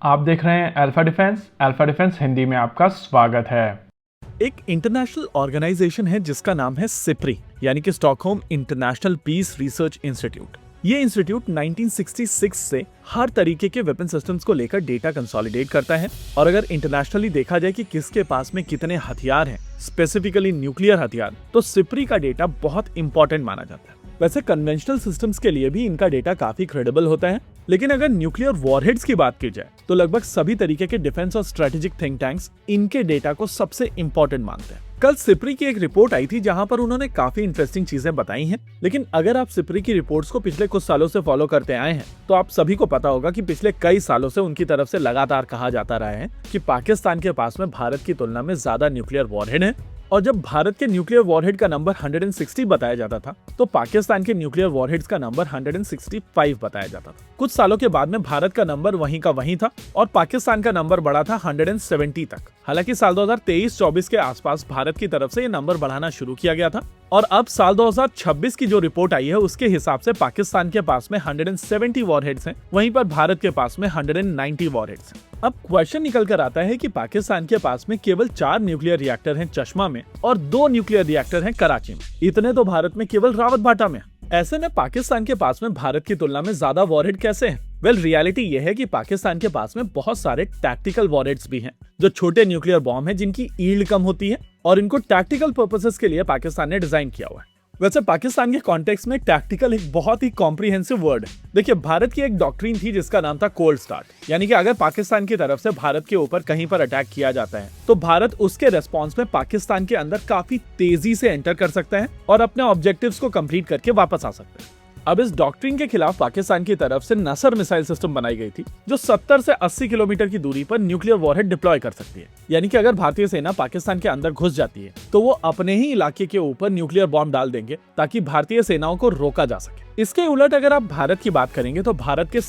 आप देख रहे हैं अल्फा डिफेंस हिंदी में आपका स्वागत है। एक इंटरनेशनल ऑर्गेनाइजेशन है जिसका नाम है सिप्री यानी कि Stockholm International Peace Research Institute. ये इंस्टीट्यूट 1966 से हर तरीके के वेपन सिस्टम्स को लेकर डेटा कंसोलिडेट करता है। और अगर इंटरनेशनली देखा जाए कि किसके पास में कितने हथियार हैं, स्पेसिफिकली न्यूक्लियर हथियार, तो सिप्री का डेटा बहुत इंपॉर्टेंट माना जाता है। वैसे कन्वेंशनल सिस्टम्स के लिए भी इनका डेटा काफी क्रेडिबल होता है, लेकिन अगर न्यूक्लियर वॉरहेड्स की बात की जाए तो लगभग सभी तरीके के डिफेंस और स्ट्रेटेजिक थिंक टैंक्स इनके डेटा को सबसे इंपॉर्टेंट मानते हैं। कल सिप्री की एक रिपोर्ट आई थी जहां पर उन्होंने काफी इंटरेस्टिंग चीजें बताई हैं। लेकिन अगर आप सिप्री की रिपोर्ट्स को पिछले कुछ सालों से फॉलो करते आए हैं तो आप सभी को पता होगा कि पिछले कई सालों से उनकी तरफ से लगातार कहा जाता रहा है कि पाकिस्तान के पास में भारत की तुलना में ज्यादा न्यूक्लियर वॉरहेड है। और जब भारत के न्यूक्लियर वॉरहेड का नंबर 160 बताया जाता था तो पाकिस्तान के न्यूक्लियर वॉरहेड्स का नंबर 165 बताया जाता था। कुछ सालों के बाद में भारत का नंबर वहीं का वहीं था और पाकिस्तान का नंबर बढ़ा था 170 तक। हालांकि साल 2023-24 के आसपास भारत की तरफ से ये नंबर बढ़ाना शुरू किया गया था और अब साल 2026 की जो रिपोर्ट आई है उसके हिसाब से पाकिस्तान के पास में 170 वॉरहेड्स हैं, वहीं पर भारत के पास में 190 वॉरहेड्स हैं। अब क्वेश्चन निकल कर आता है कि पाकिस्तान के पास में केवल 4 न्यूक्लियर रिएक्टर हैं चश्मा में और 2 न्यूक्लियर रिएक्टर हैं कराची में। इतने तो भारत में केवल रावतभाटा में। ऐसे में पाकिस्तान के पास में भारत की तुलना में ज्यादा वॉरहेड कैसे हैं? रियलिटी यह है कि पाकिस्तान के पास में बहुत सारे टैक्टिकल वॉरहेड्स भी हैं, जो छोटे न्यूक्लियर बॉम्ब हैं जिनकी ईल्ड कम होती है और इनको टैक्टिकल पर्पसेस के लिए पाकिस्तान ने डिजाइन किया हुआ है। वैसे पाकिस्तान के कॉन्टेक्स्ट में टैक्टिकल एक बहुत ही कॉम्प्रिहेंसिव वर्ड है। देखिए, भारत की एक डॉक्ट्रिन थी जिसका नाम था कोल्ड स्टार्ट, यानी कि अगर पाकिस्तान की तरफ से भारत के ऊपर कहीं पर अटैक किया जाता है तो भारत उसके रेस्पॉन्स में पाकिस्तान के अंदर काफी तेजी से एंटर कर सकता है और अपने ऑब्जेक्टिव्स को कंप्लीट करके वापस आ सकता है। अब इस डॉक्ट्रिन के खिलाफ पाकिस्तान की तरफ से नसर मिसाइल सिस्टम बनाई गई थी जो 70 से 80 किलोमीटर की दूरी पर न्यूक्लियर वॉरहेड डिप्लॉय कर सकती है। यानी कि अगर भारतीय सेना पाकिस्तान के अंदर घुस जाती है तो वो अपने ही इलाके के ऊपर न्यूक्लियर बॉम्ब डाल देंगे ताकि भारतीय सेनाओं को रोका जा सके। इसके उलट अगर आप भारत की बात करेंगे तो भारत के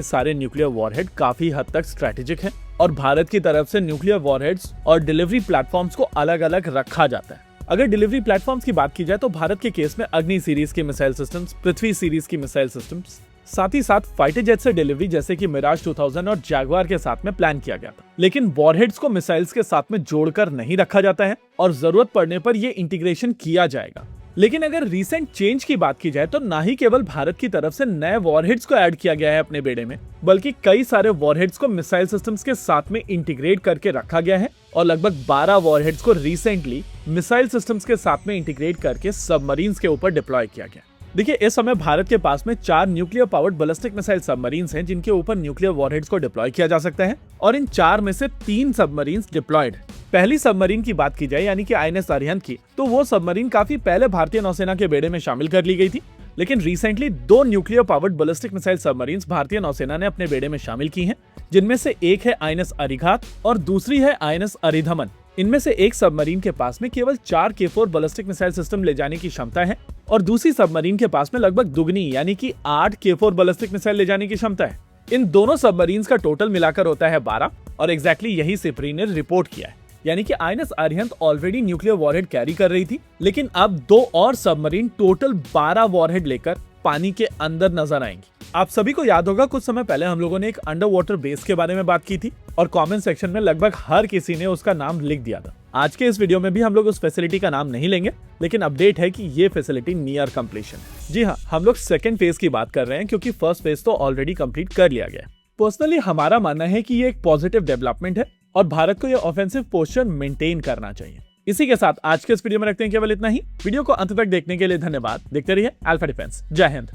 सारे न्यूक्लियर वॉरहेड काफी हद तक स्ट्रेटेजिक है और भारत की तरफ से न्यूक्लियर वॉरहेड्स और डिलीवरी प्लेटफॉर्म्स को अलग अलग रखा जाता है। अगर डिलीवरी प्लेटफॉर्म्स की बात की जाए तो भारत के केस में अग्नि सीरीज की मिसाइल सिस्टम्स, पृथ्वी सीरीज की मिसाइल सिस्टम्स, साथ ही साथ फाइटर जेट से डिलीवरी जैसे कि मिराज 2000 और जैगवार के साथ में प्लान किया गया था। लेकिन वॉरहेड्स को मिसाइल्स के साथ में जोड़कर नहीं रखा जाता है और जरूरत पड़ने पर यह इंटीग्रेशन किया जाएगा। लेकिन अगर रीसेंट चेंज की बात की जाए तो ना ही केवल भारत की तरफ से नए वॉरहेड्स को ऐड किया गया है अपने बेड़े में, बल्कि कई सारे वॉरहेड्स को मिसाइल सिस्टम्स के साथ में इंटीग्रेट करके रखा गया है और लगभग 12 वॉरहेड्स को रिसेंटली मिसाइल सिस्टम्स के साथ में इंटीग्रेट करके सबमरीन्स के ऊपर डिप्लॉय किया गया। देखिए, इस समय भारत के पास में 4 nuclear powered ballistic missile submarines हैं जिनके ऊपर न्यूक्लियर वॉरहेड्स को डिप्लॉय किया जा सकता है और इन 4 में से 3 सबमरीन्स डिप्लॉयड है। पहली सबमरीन की बात की जाए यानी कि आईएनएस अरिहंत की, तो वो सबमरीन काफी पहले भारतीय नौसेना के बेड़े में शामिल कर ली गई थी। लेकिन recently 2 nuclear powered ballistic missile submarines भारतीय नौसेना ने अपने बेड़े में शामिल की हैं, जिनमें से एक है आईएनएस अरिघात और दूसरी है आईएनएस अरिधमन। इनमें से एक सबमरीन के पास में केवल 4 K4 बैलिस्टिक मिसाइल सिस्टम ले जाने की क्षमता है और दूसरी सबमरीन के पास में लगभग दुगनी यानी कि 8 K4 बैलिस्टिक मिसाइल ले जाने की क्षमता है। इन दोनों सबमरीन्स का टोटल मिलाकर होता है 12 और एग्जैक्टली यही सिप्री ने रिपोर्ट किया है। यानी कि INS Arihant already nuclear warhead carry कर रही थी, लेकिन अब 2 और सबमरीन टोटल 12 वॉरहेड लेकर पानी के अंदर नजर आएंगी। आप सभी को याद होगा कुछ समय पहले हम लोगों ने एक अंडर वाटर बेस के बारे में बात की थी और कमेंट सेक्शन में लगभग हर किसी ने उसका नाम लिख दिया था। आज के इस वीडियो में भी हम लोग उस फैसिलिटी का नाम नहीं लेंगे, लेकिन अपडेट है कि ये फैसिलिटी नियर कंप्लीशन है। जी हाँ, हम लोग सेकंड फेज की बात कर रहे हैं क्योंकि फर्स्ट फेज तो ऑलरेडी कंप्लीट कर लिया गया है। पर्सनली हमारा मानना है कि ये एक पॉजिटिव डेवलपमेंट है और भारत को ये ऑफेंसिव पोस्चर मेंटेन करना चाहिए। इसी के साथ आज के इस वीडियो में रखते हैं केवल इतना ही। वीडियो को अंत तक देखने के लिए धन्यवाद। देखते रहिए अल्फा डिफेंस। जय हिंद।